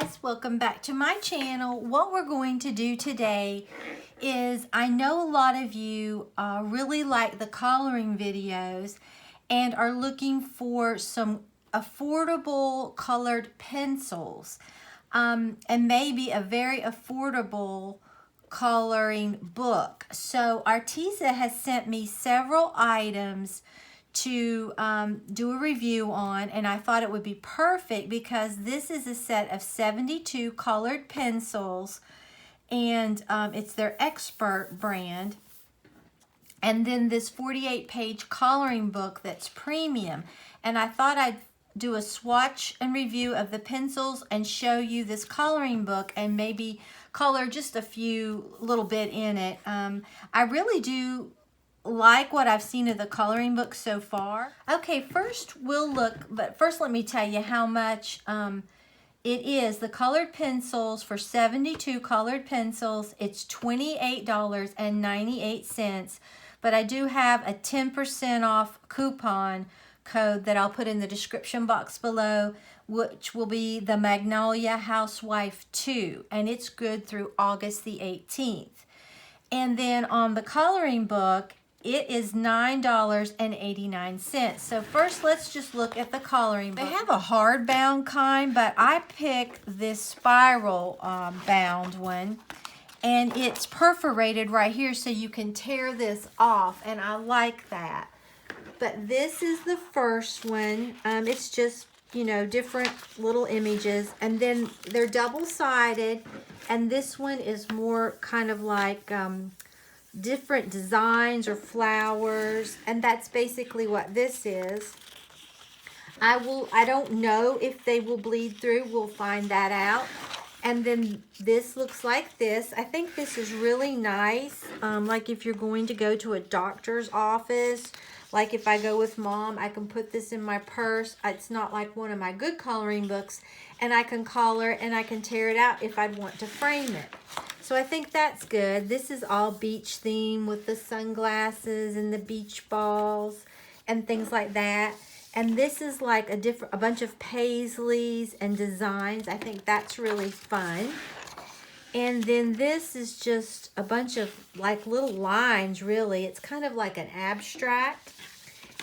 guys, welcome back to my channel. What we're going to do today is, I know a lot of you really like the coloring videos and are looking for some affordable colored pencils and maybe a very affordable coloring book. So Arteza has sent me several items to do a review on, and I thought it would be perfect because this is a set of 72 colored pencils, and it's their Expert brand, and then this 48-page coloring book that's premium. And I thought I'd do a swatch and review of the pencils and show you this coloring book and maybe color just a few little bit in it. I really do like what I've seen of the coloring book so far. Okay, first we'll look, but first let me tell you how much it is. The colored pencils, for 72 colored pencils, it's $28.98, but I do have a 10% off coupon code that I'll put in the description box below, which will be the Magnolia Housewife 2, and it's good through August the 18th. And then on the coloring book, it is $9.89. So first, let's just look at the coloring book. They have a hardbound kind, but I picked this spiral bound one, and it's perforated right here, so you can tear this off, and I like that. But this is the first one. It's just, you know, different little images, and then they're double-sided, and this one is more kind of like different designs or flowers, and that's basically what this is. I don't know if they will bleed through. We'll find that out. And then this looks like this. I think this is really nice, like if you're going to go to a doctor's office. Like if I go with Mom, I can put this in my purse. It's not like one of my good coloring books, and I can color and I can tear it out if I'd want to frame it. So I think that's good. This is all beach theme with the sunglasses and the beach balls and things like that. And this is like a bunch of paisleys and designs. I think that's really fun. And then this is just a bunch of like little lines, really. It's kind of like an abstract.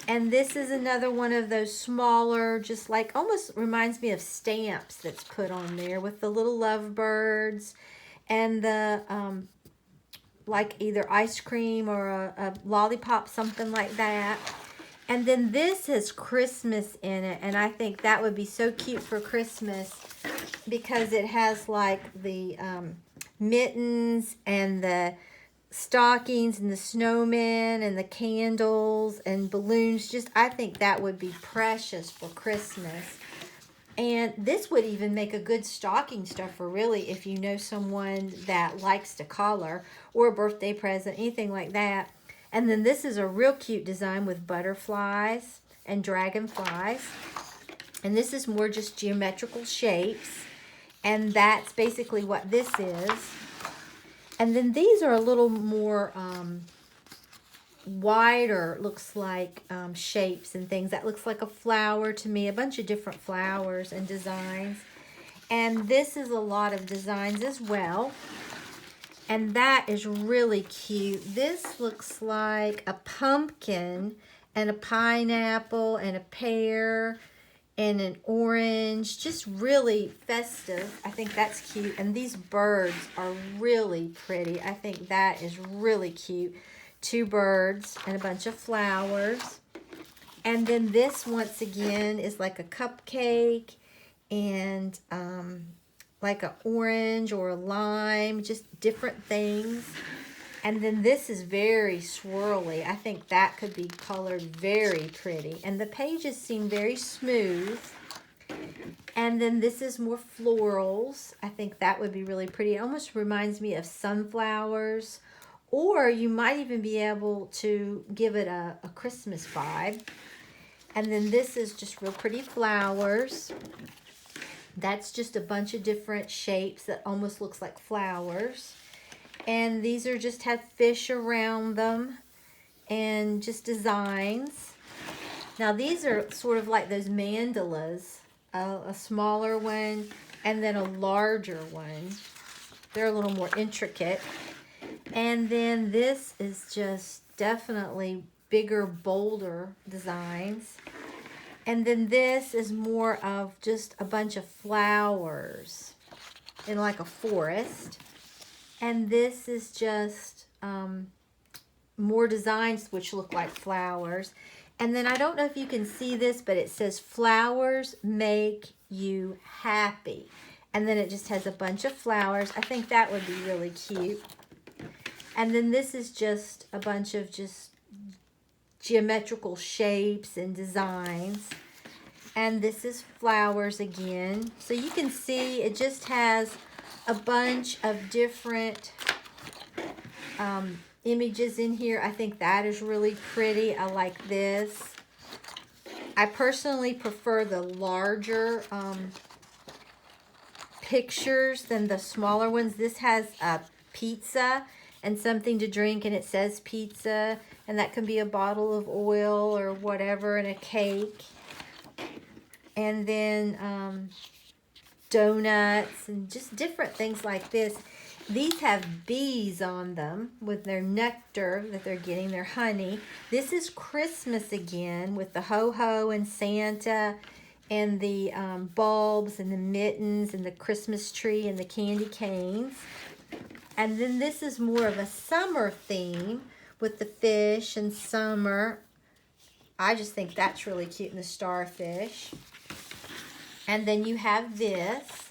And this is another one of those smaller, just like almost reminds me of stamps that's put on there with the little lovebirds and the like either ice cream or a lollipop, something like that. And then this has Christmas in it, and I think that would be so cute for Christmas because it has like the mittens and the stockings and the snowmen and the candles and balloons. Just, I think that would be precious for Christmas. And this would even make a good stocking stuffer, really, if you know someone that likes to color, or a birthday present, anything like that. And then this is a real cute design with butterflies and dragonflies. And this is more just geometrical shapes. And that's basically what this is. And then these are a little more wider, looks like shapes and things. That looks like a flower to me, a bunch of different flowers and designs. And this is a lot of designs as well. And that is really cute. This looks like a pumpkin and a pineapple and a pear and an orange. Just really festive. I think that's cute. And these birds are really pretty. I think that is really cute. 2 birds and a bunch of flowers. And then this, once again, is like a cupcake and like an orange or a lime, just different things. And then this is very swirly. I think that could be colored very pretty. And the pages seem very smooth. And then this is more florals. I think that would be really pretty. It almost reminds me of sunflowers. Or you might even be able to give it a Christmas vibe. And then this is just real pretty flowers. That's just a bunch of different shapes that almost looks like flowers. And these are just have fish around them and just designs. Now these are sort of like those mandalas. A smaller one and then a larger one. They're a little more intricate. And then this is just definitely bigger, bolder designs. And then this is more of just a bunch of flowers in like a forest. And this is just more designs which look like flowers. And then I don't know if you can see this, but it says flowers make you happy. And then it just has a bunch of flowers. I think that would be really cute. And then this is just a bunch of just geometrical shapes and designs. And this is flowers again. So you can see it just has a bunch of different images in here. I think that is really pretty. I like this. I personally prefer the larger pictures than the smaller ones. This has a pizza and something to drink, and it says pizza, and that can be a bottle of oil or whatever, and a cake. And then donuts and just different things like this. These have bees on them with their nectar that they're getting, their honey. This is Christmas again with the ho-ho and Santa and the bulbs and the mittens and the Christmas tree and the candy canes. And then this is more of a summer theme with the fish and summer. I just think that's really cute, and the starfish. And then you have this.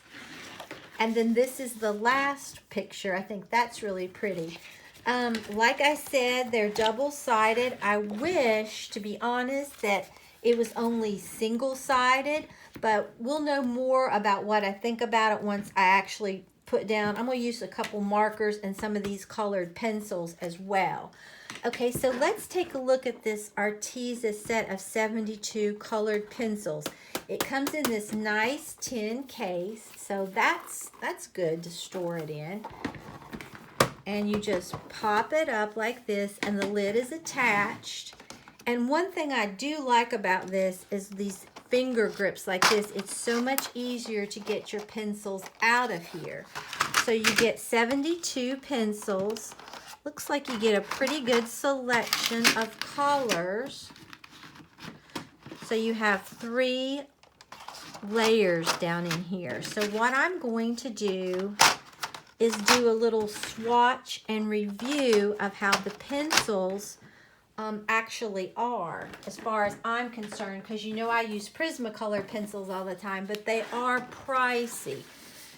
And then this is the last picture. I think that's really pretty. Like I said, they're double-sided. I wish, to be honest, that it was only single-sided, but we'll know more about what I think about it once I actually put down. I'm going to use a couple markers and some of these colored pencils as well. Okay, so let's take a look at this Arteza set of 72 colored pencils. It comes in this nice tin case, so that's good to store it in. And you just pop it up like this, and the lid is attached. And one thing I do like about this is these finger grips like this. It's so much easier to get your pencils out of here. So you get 72 pencils. Looks like you get a pretty good selection of colors. So you have 3 layers down in here. So what I'm going to do is do a little swatch and review of how the pencils actually are, as far as I'm concerned, because you know I use Prismacolor pencils all the time, but they are pricey.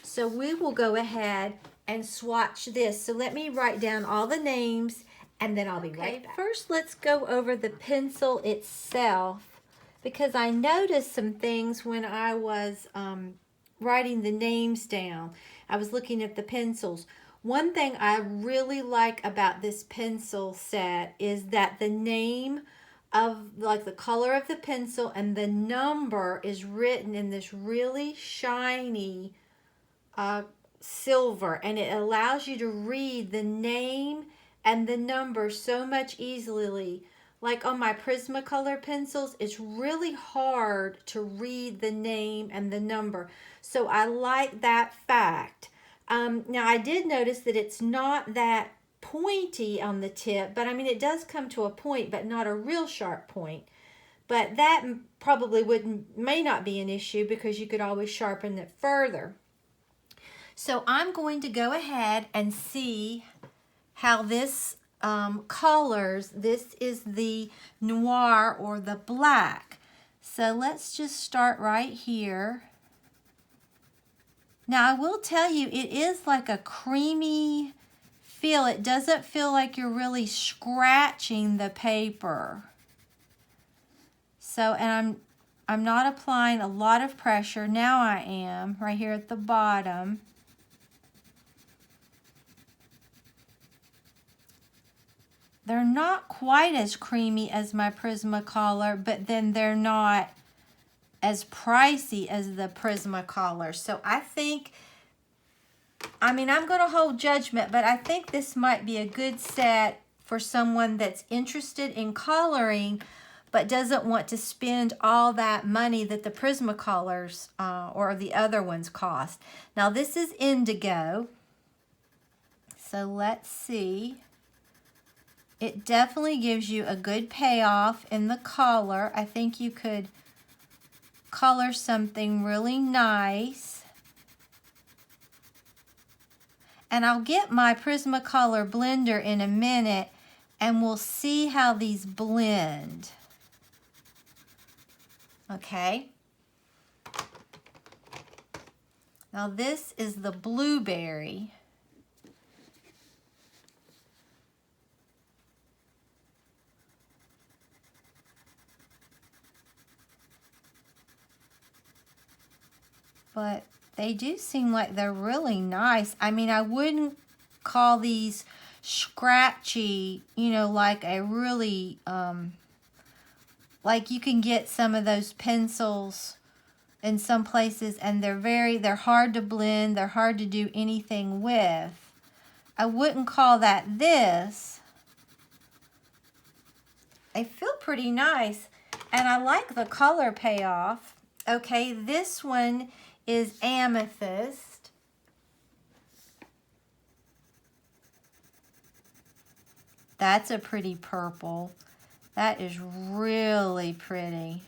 So we will go ahead and swatch this. So let me write down all the names, and then I'll be right back. First, let's go over the pencil itself, because I noticed some things when I was writing the names down. I was looking at the pencils. One thing I really like about this pencil set is that the name of, like, the color of the pencil and the number is written in this really shiny silver, and it allows you to read the name and the number so much easily. Like on my Prismacolor pencils, it's really hard to read the name and the number. So I like that fact. Now I did notice that it's not that pointy on the tip, but I mean it does come to a point, but not a real sharp point. But that probably may not be an issue, because you could always sharpen it further. So I'm going to go ahead and see how this colors. This is the noir, or the black. So let's just start right here. Now I will tell you, it is like a creamy feel. It doesn't feel like you're really scratching the paper. So, and I'm not applying a lot of pressure. Now I am, right here at the bottom. They're not quite as creamy as my Prismacolor, but then they're not as pricey as the Prismacolor. So I think, I mean, I'm going to hold judgment, but I think this might be a good set for someone that's interested in coloring, but doesn't want to spend all that money that the Prismacolors or the other ones cost. Now this is Indigo. So let's see. It definitely gives you a good payoff in the color. I think you could color something really nice. And I'll get my Prismacolor Blender in a minute and we'll see how these blend. Okay. Now this is the blueberry. But they do seem like they're really nice. I mean, I wouldn't call these scratchy, you know, like a really, like you can get some of those pencils in some places and they're hard to blend. They're hard to do anything with. I wouldn't call that this. They feel pretty nice. And I like the color payoff. Okay, this one is Amethyst. That's a pretty purple. That is really pretty.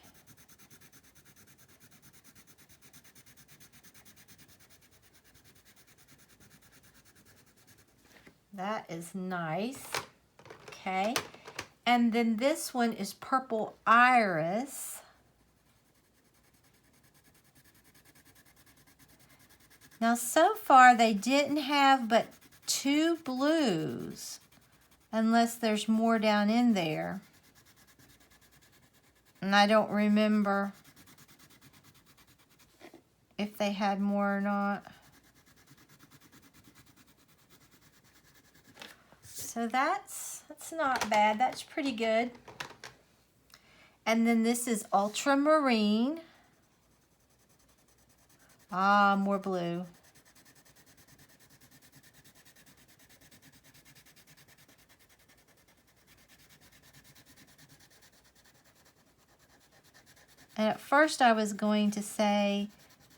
That is nice. Okay. And then this one is Purple Iris. Now, so far, they didn't have but 2 blues, unless there's more down in there. And I don't remember if they had more or not. So that's not bad. That's pretty good. And then this is Ultramarine. Ah, more blue. And at first I was going to say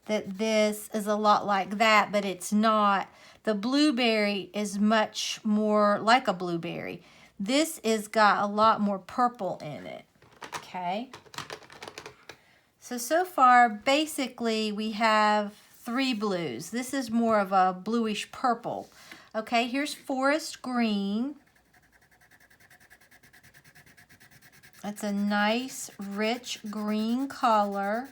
that this is a lot like that, but it's not. The blueberry is much more like a blueberry. This is got a lot more purple in it, okay? So far, basically, we have 3 blues. This is more of a bluish purple. Okay, here's Forest Green. It's a nice, rich green color.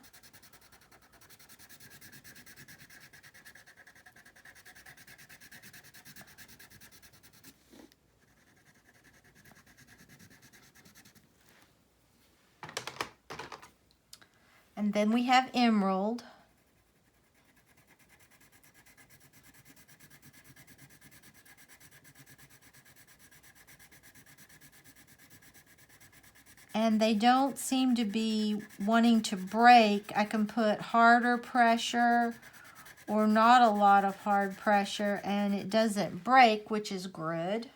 And then we have Emerald. And they don't seem to be wanting to break. I can put harder pressure or not a lot of hard pressure and it doesn't break, which is good.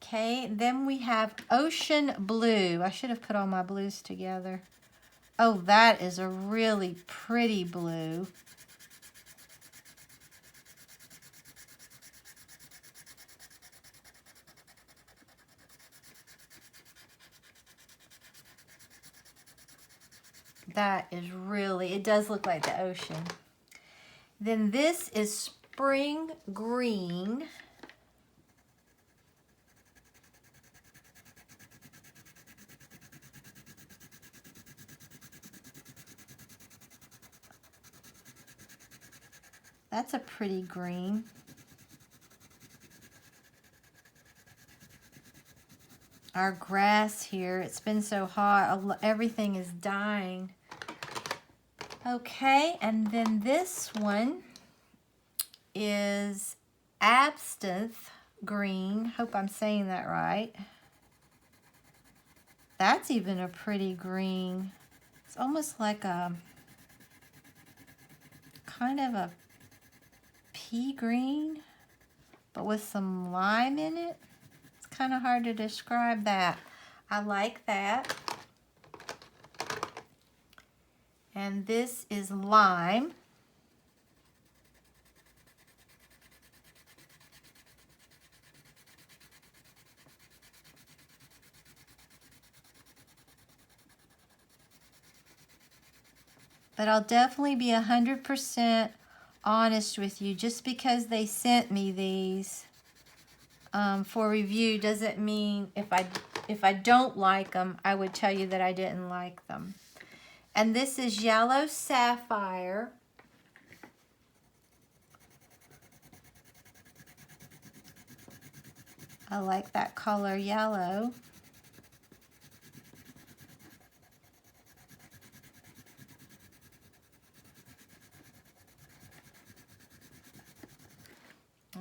Okay, then we have Ocean Blue. I should have put all my blues together. Oh, that is a really pretty blue. That is really, it does look like the ocean. Then this is Spring Green. That's a pretty green. Our grass here, it's been so hot, everything is dying. Okay, and then this one is Absinthe Green. Hope I'm saying that right. That's even a pretty green. It's almost like a kind of a pea green, but with some lime in it. It's kind of hard to describe that. I like that. And this is Lime. But I'll definitely be 100% honest with you. Just because they sent me these for review doesn't mean if I don't like them, I would tell you that I didn't like them. And this is Yellow Sapphire. I like that color yellow.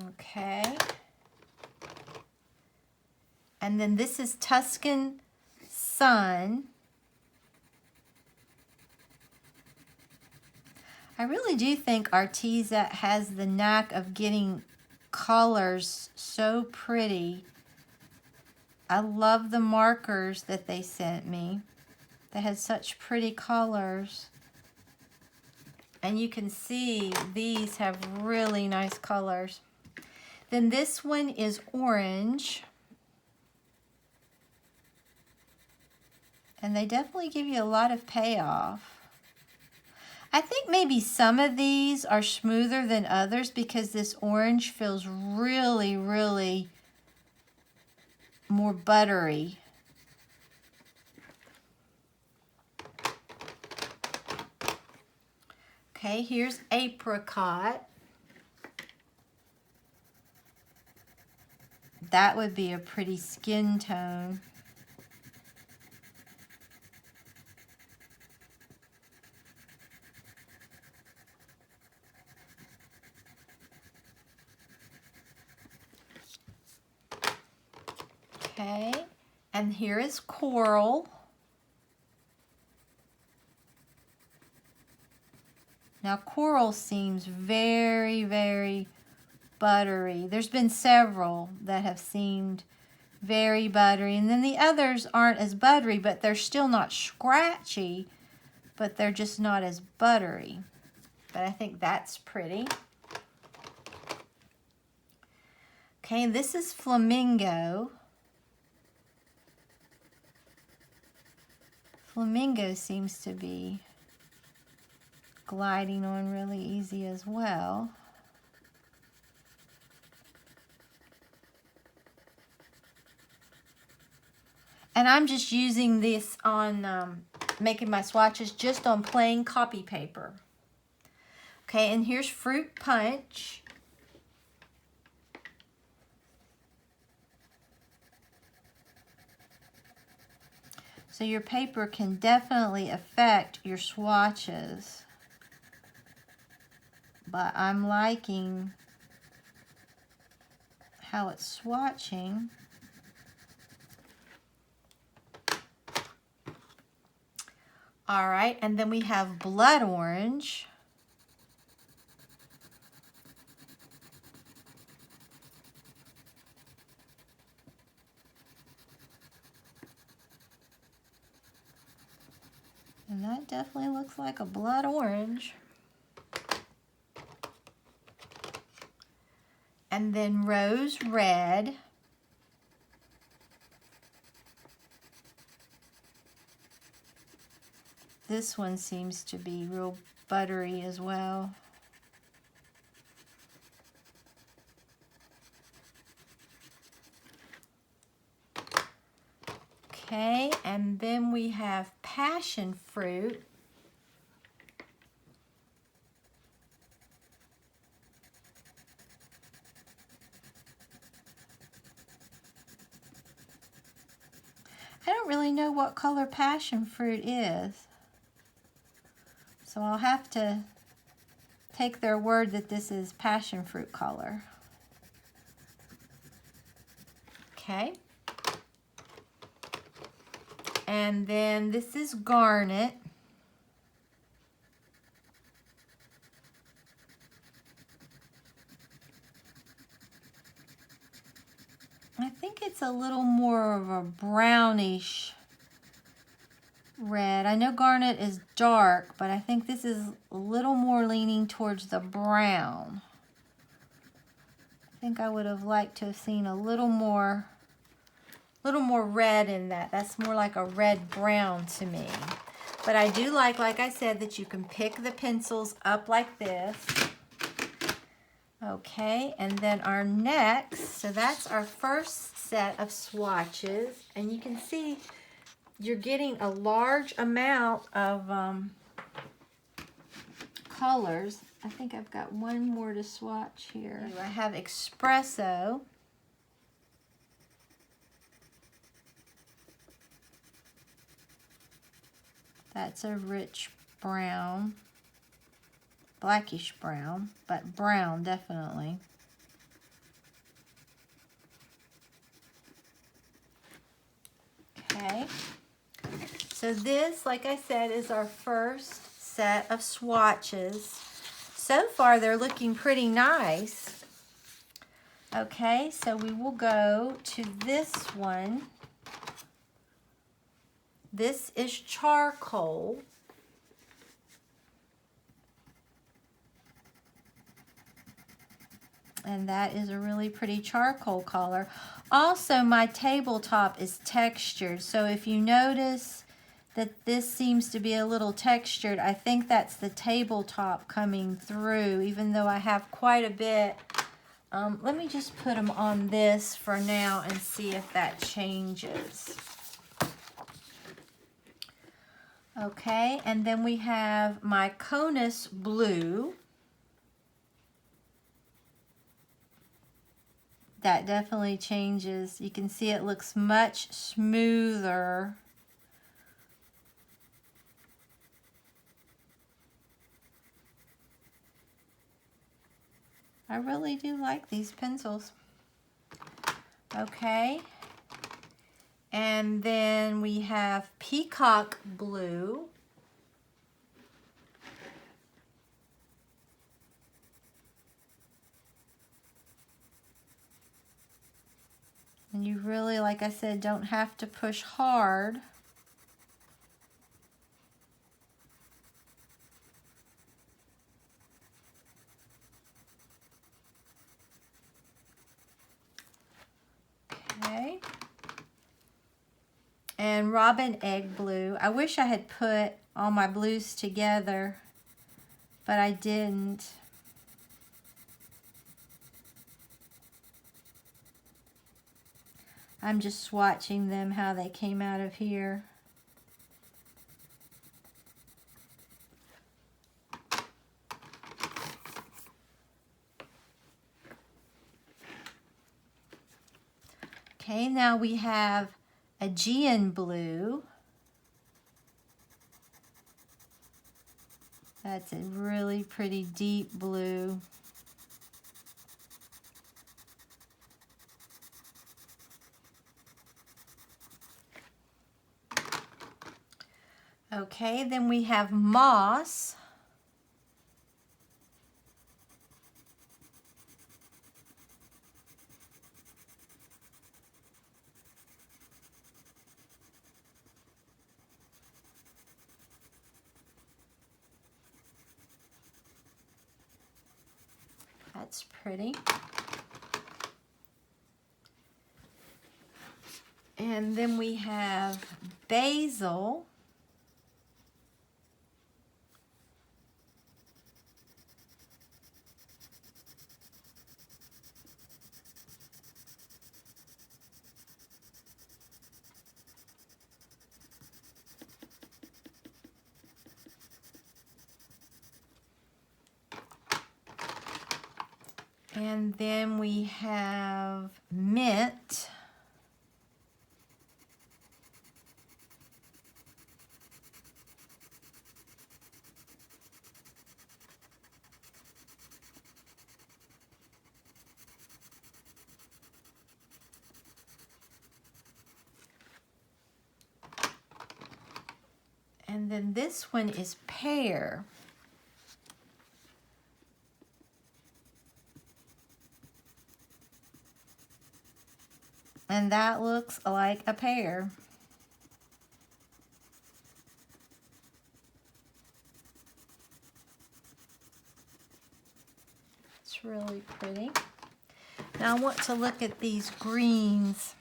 Okay. And then this is Tuscan Sun. I really do think Arteza has the knack of getting colors so pretty. I love the markers that they sent me. They had such pretty colors. And you can see these have really nice colors. Then this one is orange. And they definitely give you a lot of payoff. I think maybe some of these are smoother than others because this orange feels really, really more buttery. Okay, here's Apricot. That would be a pretty skin tone. Okay, and here is Quarrel. Now Quarrel seems very, very buttery. There's been several that have seemed very buttery, and then the others aren't as buttery, but they're still not scratchy, but they're just not as buttery. But I think that's pretty. Okay, this is Flamingo. Flamingo seems to be gliding on really easy as well. And I'm just using this on making my swatches just on plain copy paper. Okay, and here's Fruit Punch. So your paper can definitely affect your swatches. But I'm liking how it's swatching. All right, and then we have Blood Orange. And that definitely looks like a blood orange. And then Rose Red. This one seems to be real buttery as well. Okay, and then we have Passion Fruit. I don't really know what color Passion Fruit is, so I'll have to take their word that this is Passion Fruit color. Okay. And then this is Garnet. I think it's a little more of a brownish red. I know Garnet is dark, but I think this is a little more leaning towards the brown. I think I would have liked to have seen a little more red in that. That's more like a red brown to me. But I do like I said, that you can pick the pencils up like this. Okay, and then our next, so that's our first set of swatches. And you can see you're getting a large amount of colors. I think I've got one more to swatch here. I have Espresso. That's a rich brown, blackish brown, but brown definitely. Okay, so this, like I said, is our first set of swatches. So far, they're looking pretty nice. Okay, so we will go to this one. This is Charcoal. And that is a really pretty charcoal color. Also, my tabletop is textured. So if you notice that this seems to be a little textured, I think that's the tabletop coming through, even though I have quite a bit. Let me just put them on this for now and see if that changes. Okay, and then we have my Conus Blue. That definitely changes. You can see it looks much smoother. I really do like these pencils. Okay. And then we have Peacock Blue. And you really, like I said, don't have to push hard. Okay. And Robin Egg Blue. I wish I had put all my blues together, but I didn't. I'm just swatching them how they came out of here. Okay, now we have Aegean Blue. That's a really pretty deep blue. Okay, then we have Moss. That's pretty. And then we have Basil. And then we have Mint. And then this one is Pear. And that looks like a pear. It's really pretty. Now I want to look at these greens.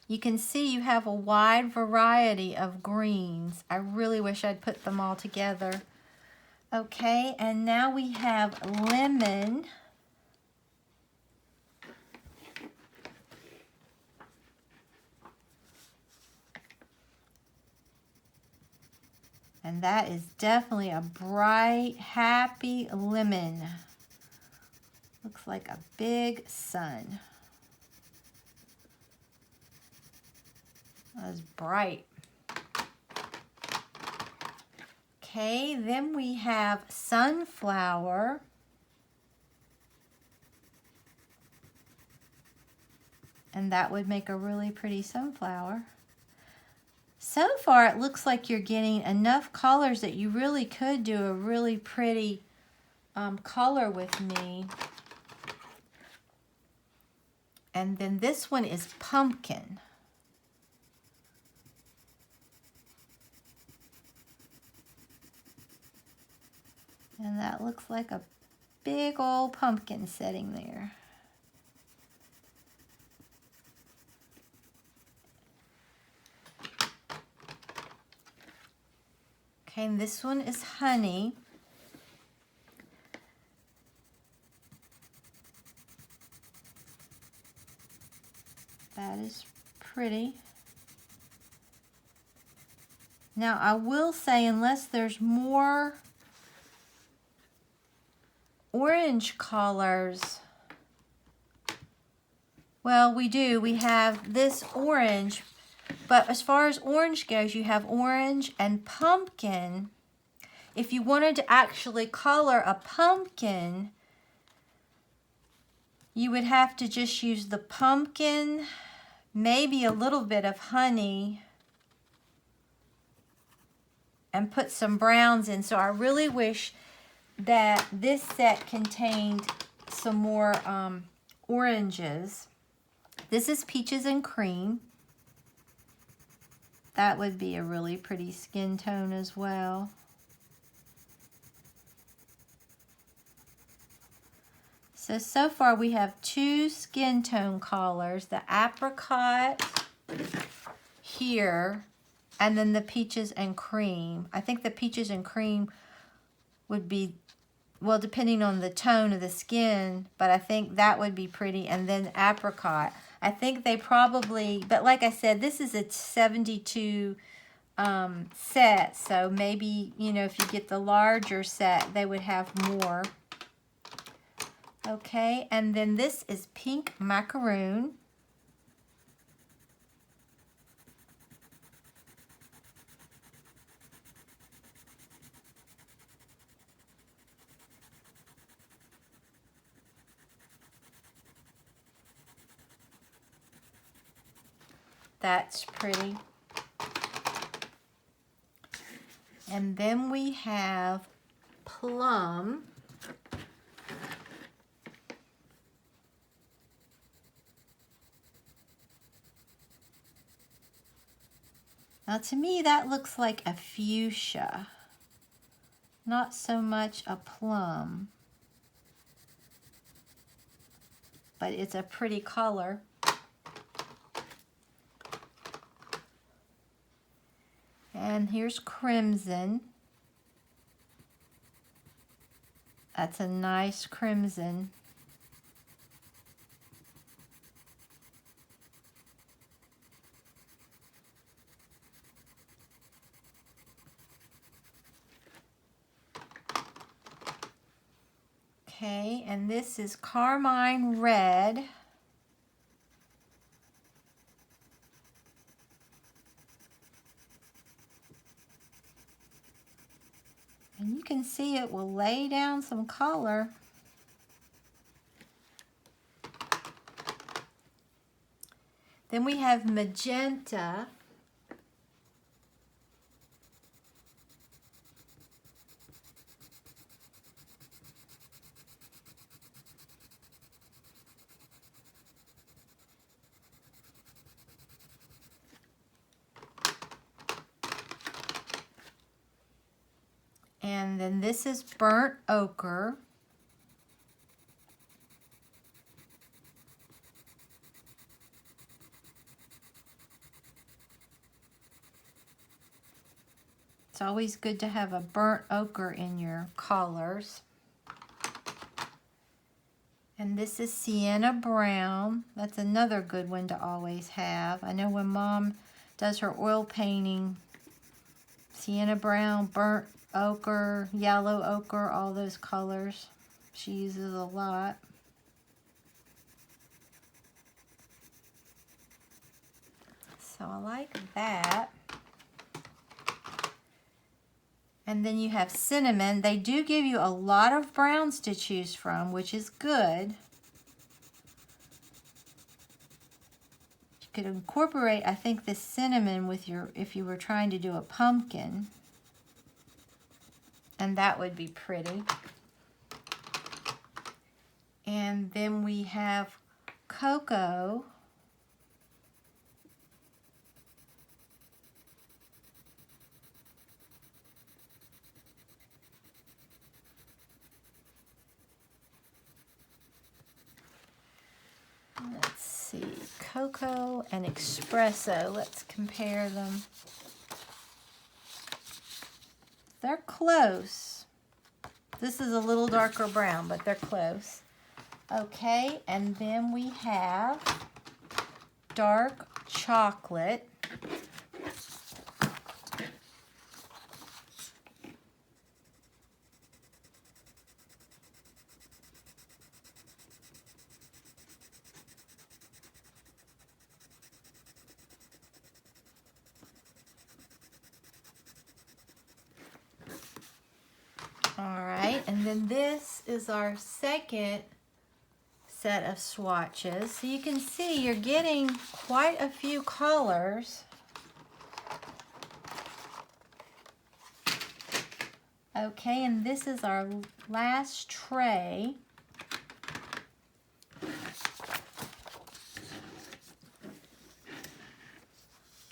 You can see you have a wide variety of greens. I really wish I'd put them all together. Okay, and now we have lemon. And that is definitely a bright, happy lemon. Looks like a big sun. That's bright. Okay, then we have sunflower. And that would make a really pretty sunflower. So far, it looks like you're getting enough colors that you really could do a really pretty color with me. And then this one is pumpkin. And that looks like a big old pumpkin sitting there. Okay, and this one is honey. That is pretty. Now, I will say, unless there's more orange colors, well, we do. We have this orange, but as far as orange goes, you have orange and pumpkin. If you wanted to actually color a pumpkin, you would have to just use the pumpkin, maybe a little bit of honey, and put some browns in. So I really wish that this set contained some more oranges. This is peaches and cream. That would be a really pretty skin tone as well. So far we have two skin tone colors, the apricot here, and then the peaches and cream. I think the peaches and cream would be, well, depending on the tone of the skin, but I think that would be pretty. And then apricot. I think they probably, but like I said, this is a 72 set, so maybe, you know, if you get the larger set, they would have more. Okay, and then this is pink macaroon. That's pretty. And then we have plum. Now to me that looks like a fuchsia, not so much a plum, but it's a pretty color. And here's crimson. That's a nice crimson. Okay, and this is Carmine Red. And you can see it will lay down some color. Then we have magenta. And then this is burnt ochre. It's always good to have a burnt ochre in your colors. And this is Sienna Brown. That's another good one to always have. I know when Mom does her oil painting, Sienna Brown, burnt ochre, yellow ochre, all those colors she uses a lot. So I like that. And then you have cinnamon. They do give you a lot of browns to choose from, which is good. You could incorporate, I think, this cinnamon with your, if you were trying to do a pumpkin. And that would be pretty. And then we have cocoa. Let's see, cocoa and espresso. Let's compare them. They're close. This is a little darker brown, but they're close. Okay, and then we have dark chocolate. All right, and then this is our second set of swatches. So you can see you're getting quite a few colors. Okay, and this is our last tray.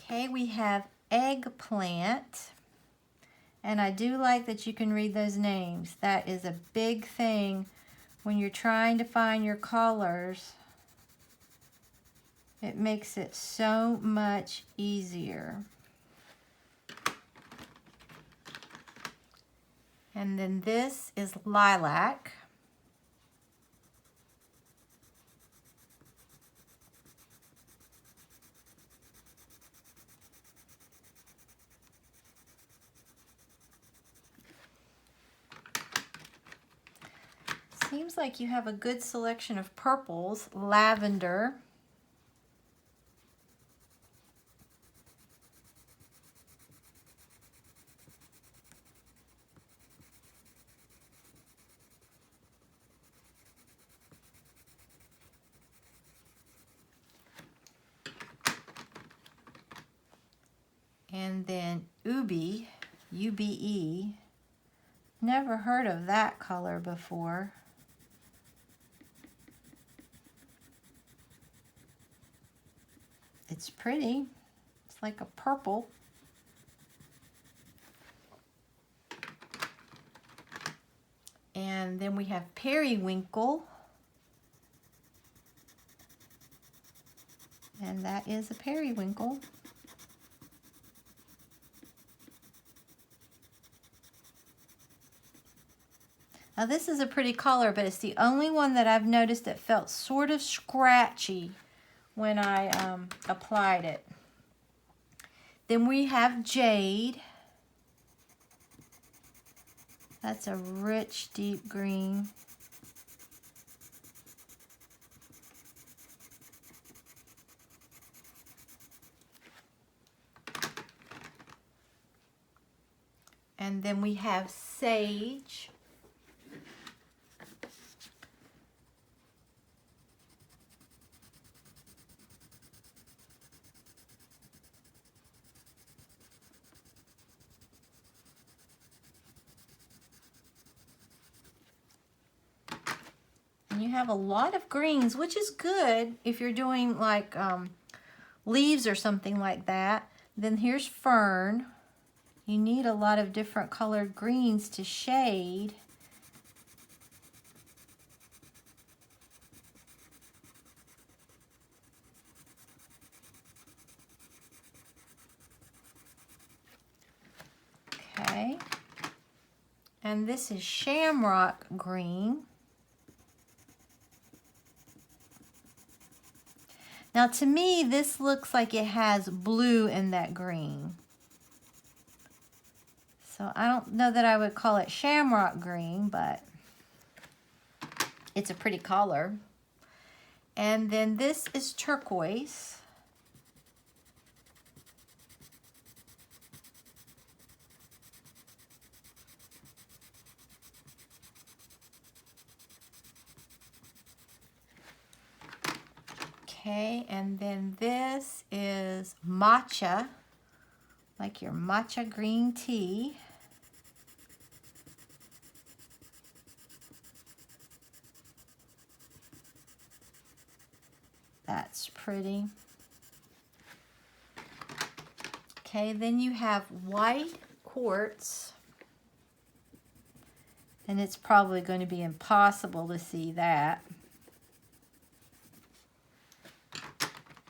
Okay, we have Eggplant. And I do like that you can read those names. That is a big thing when you're trying to find your colors. It makes it so much easier. And then this is Lilac. Seems like you have a good selection of purples. Lavender. And then Ube, U-B-E. Never heard of that color before. It's pretty. It's like a purple. And then we have Periwinkle. And that is a periwinkle. Now this is a pretty color, but it's the only one that I've noticed that felt sort of scratchy when I applied it. Then we have Jade. That's a rich, deep green. And then we have Sage. You have a lot of greens, which is good if you're doing like leaves or something like that. Then here's Fern. You need a lot of different colored greens to shade. Okay. And this is Shamrock Green. Now to me, this looks like it has blue in that green. So I don't know that I would call it Shamrock Green, but it's a pretty color. And then this is Turquoise. Okay, and then this is Matcha, like your matcha green tea. That's pretty. Okay, then you have White Quartz. And it's probably going to be impossible to see that.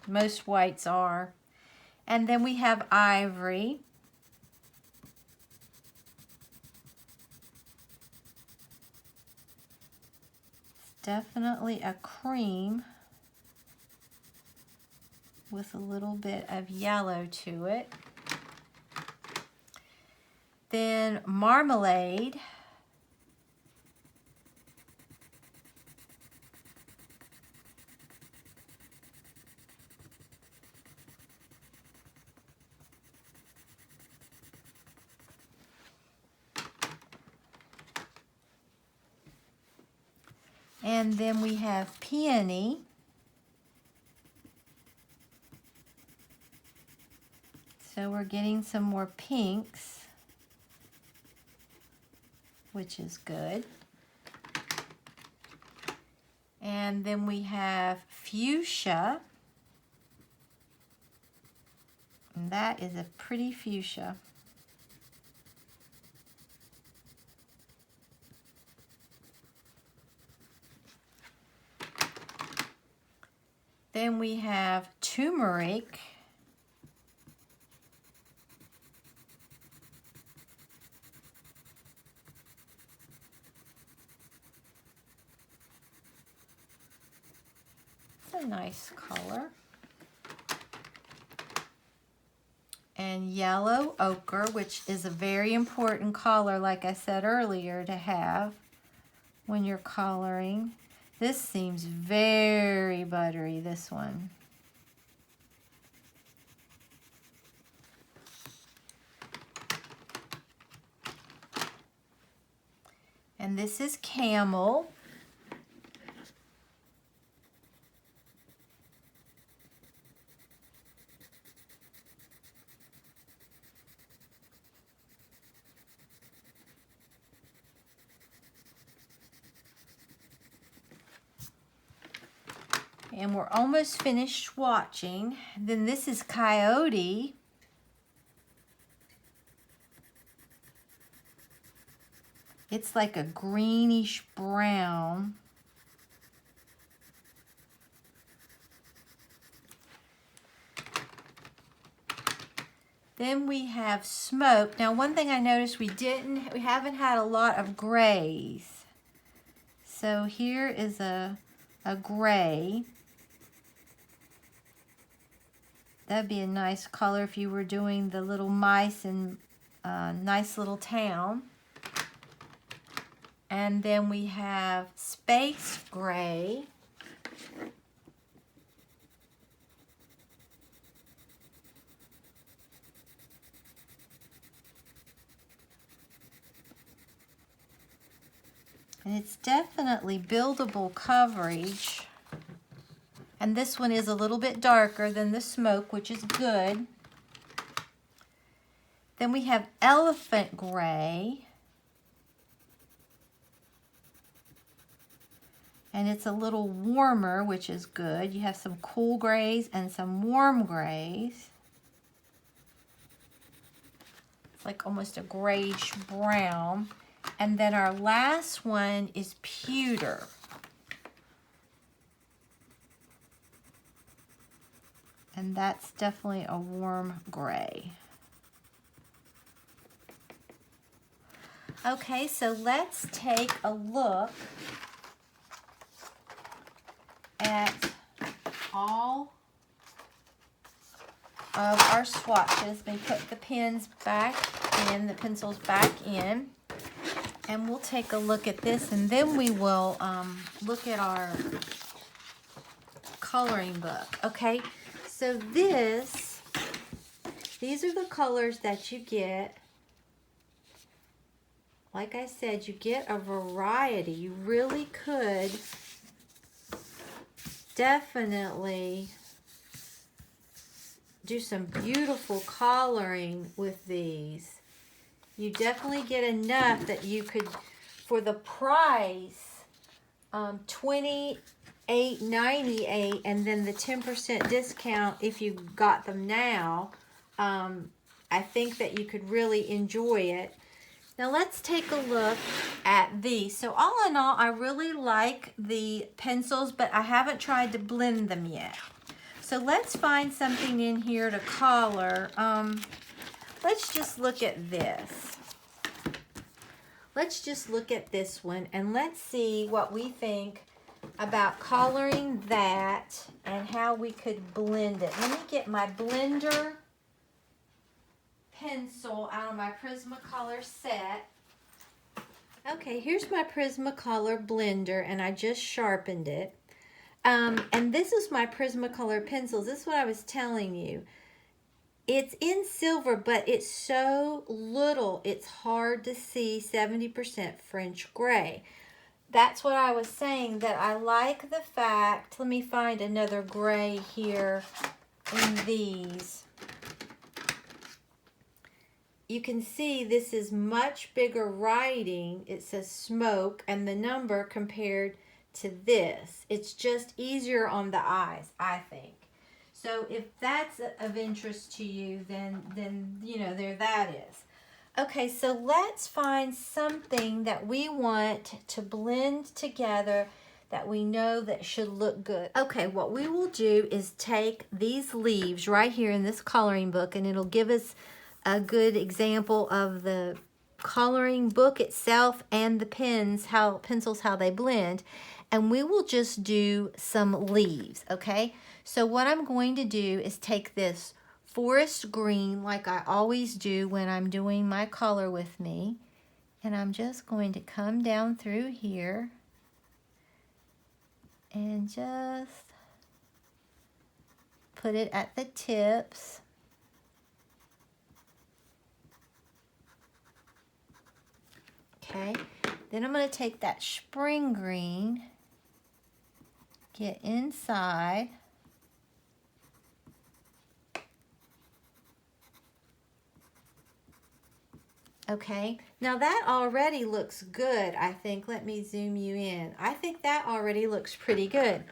Most whites are. And then we have Ivory. It's definitely a cream with a little bit of yellow to it. Then Marmalade. And then we have Peony. So we're getting some more pinks, which is good. And then we have Fuchsia. And that is a pretty fuchsia. Then we have Turmeric. It's a nice color. And Yellow Ochre, which is a very important color, like I said earlier, to have when you're coloring. This seems very buttery, this one. And this is Camel. And we're almost finished swatching. Then this is Coyote. It's like a greenish brown. Then we have Smoke. Now one thing I noticed we haven't had a lot of grays. So here is a gray. That'd be a nice color if you were doing the little mice in Nice Little Town. And then we have Space Gray. And it's definitely buildable coverage. And this one is a little bit darker than the Smoke, which is good. Then we have Elephant Gray. And it's a little warmer, which is good. You have some cool grays and some warm grays. like almost a grayish brown. And then our last one is pewter. And that's definitely a warm gray. Okay, so let's take a look at all of our swatches. We put the pens back in, the pencils back in, and we'll take a look at this, and then we will look at our coloring book. Okay, so these are the colors that you get. Like I said, you get a variety. You really could definitely do some beautiful coloring with these. You definitely get enough that you could, for the price, $28.98, and then the 10% discount if you got them now. I think that you could really enjoy it. Now let's take a look at these. So all in all, I really like the pencils, but I haven't tried to blend them yet. So let's find something in here to color. Let's just look at this. Let's just look at this one, and let's see what we think about coloring that and how we could blend it. Let me get my blender pencil out of my Prismacolor set. Okay, here's my Prismacolor blender, and I just sharpened it. And this is my Prismacolor pencils. This is what I was telling you. It's in silver, but it's so little, it's hard to see 70% French gray. That's what I was saying, that I like the fact, let me find another gray here in these. You can see this is much bigger writing. It says smoke and the number compared to this. It's just easier on the eyes, I think. So if that's of interest to you, then you know, there that is. Okay, so let's find something that we want to blend together that we know that should look good. Okay, what we will do is take these leaves right here in this coloring book, and it'll give us a good example of the coloring book itself and the pencils, how they blend. And we will just do some leaves, okay? So what I'm going to do is take this forest green, like I always do when I'm doing my color with me, and I'm just going to come down through here and just put it at the tips. Okay, then I'm going to take that spring green, get inside, okay, now that already looks good, I think. Let me zoom you in. I think that already looks pretty good.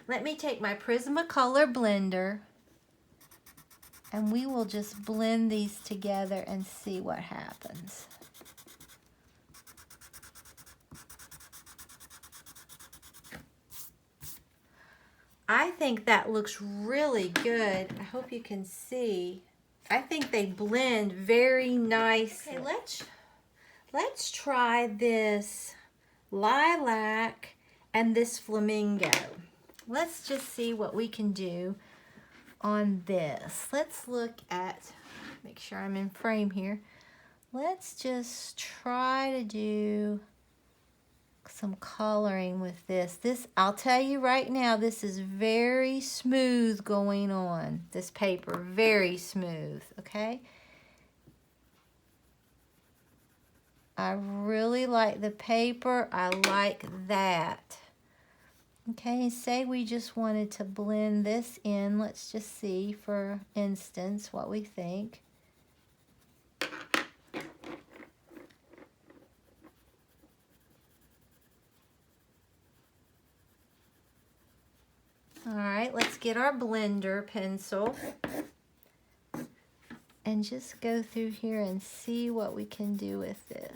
Let me take my Prismacolor blender, and we will just blend these together and see what happens. I think that looks really good. I hope you can see. I think they blend very nicely. Okay, let's try this lilac and this flamingo. Let's just see what we can do on this. Let's look at, make sure I'm in frame here. Let's just try to do some coloring with this. I'll tell you right now, this is very smooth going on. This paper, very smooth, okay? I really like the paper. I like that. Okay, say we just wanted to blend this in. Let's just see, for instance, what we think. All right, let's get our blender pencil. and just go through here and see what we can do with this.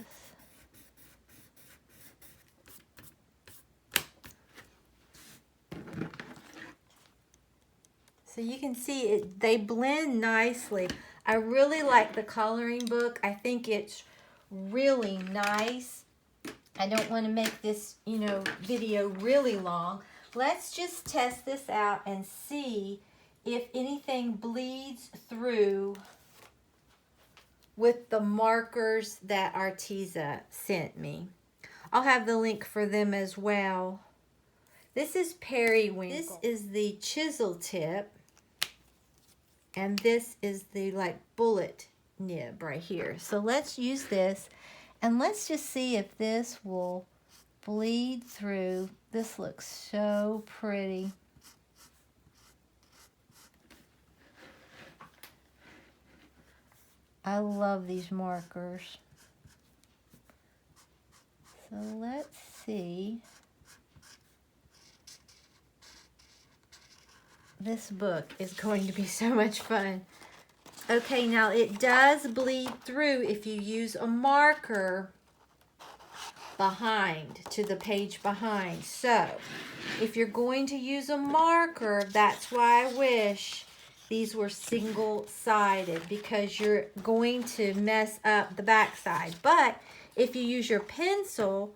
So you can see it, they blend nicely. I really like the coloring book. I think it's really nice. I don't want to make this, you know, video really long. Let's just test this out and see if anything bleeds through with the markers that Arteza sent me. I'll have the link for them as well. This is Periwinkle. This is the chisel tip. And this is the like bullet nib right here. So let's use this and let's just see if this will bleed through. This looks so pretty. I love these markers. So let's see. This book is going to be so much fun. Okay, now it does bleed through if you use a marker behind, to the page behind. So, if you're going to use a marker, that's why I wish these were single-sided, because you're going to mess up the back side. But if you use your pencil,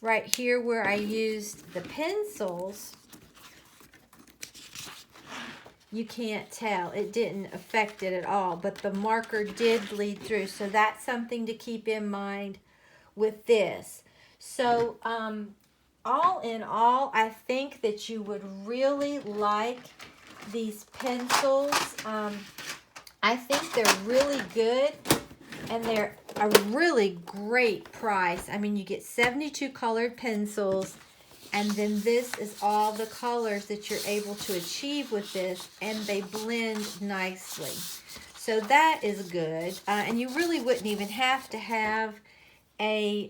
right here where I used the pencils, you can't tell. It didn't affect it at all, but the marker did bleed through. So that's something to keep in mind with this. So all in all, I think that you would really like these pencils. I think they're really good, and they're a really great price. I mean, you get 72 colored pencils, and then this is all the colors that you're able to achieve with this, and they blend nicely. So that is good. And you really wouldn't even have to have a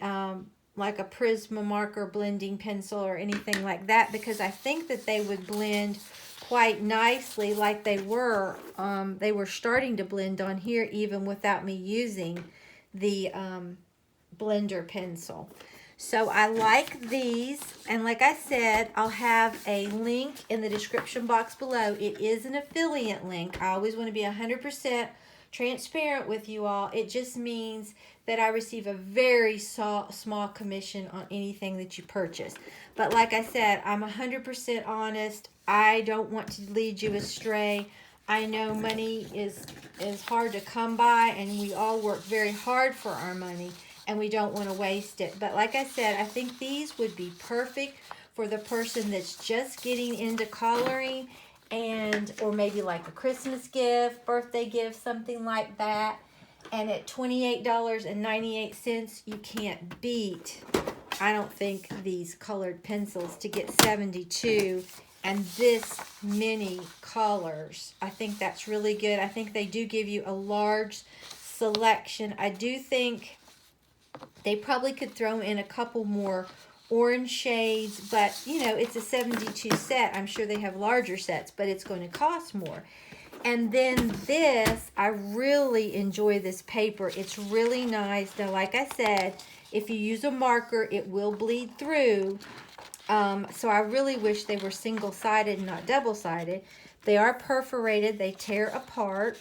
like a Prismacolor blending pencil or anything like that, because I think that they would blend quite nicely like they were. They were starting to blend on here even without me using the blender pencil. So I like these, and like I said, I'll have a link in the description box below. It is an affiliate link. I always want to be 100% transparent with you all. It just means that I receive a very small commission on anything that you purchase. But like I said, I'm 100% honest. I don't want to lead you astray. I know money is hard to come by, and we all work very hard for our money, and we don't want to waste it. But like I said, I think these would be perfect for the person that's just getting into coloring, and or maybe like a Christmas gift, birthday gift, something like that. And at $28.98, you can't beat, I don't think, these colored pencils to get 72 and this many colors. I think that's really good. I think they do give you a large selection. I do think they probably could throw in a couple more orange shades, but you know, it's a 72 set. I'm sure they have larger sets, but it's going to cost more. And then this, I really enjoy this paper. It's really nice. Now, like I said, if you use a marker, it will bleed through. So I really wish they were single-sided and not double-sided. They are perforated. They tear apart.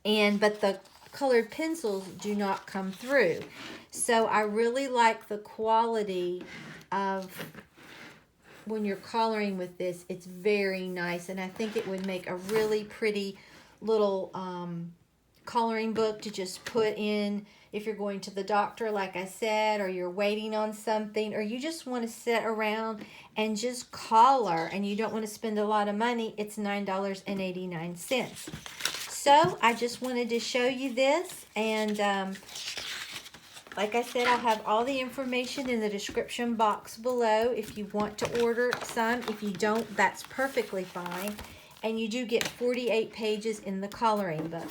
But the colored pencils do not come through. So I really like the quality of when you're coloring with this. It's very nice, and I think it would make a really pretty little coloring book to just put in if you're going to the doctor, like I said, or you're waiting on something, or you just want to sit around and just color and you don't want to spend a lot of money. It's $9.89. So I just wanted to show you this, and like I said, I'll have all the information in the description box below if you want to order some. If you don't, that's perfectly fine. And you do get 48 pages in the coloring book.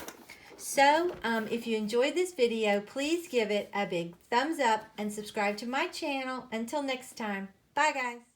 So, if you enjoyed this video, please give it a big thumbs up and subscribe to my channel. Until next time, bye guys.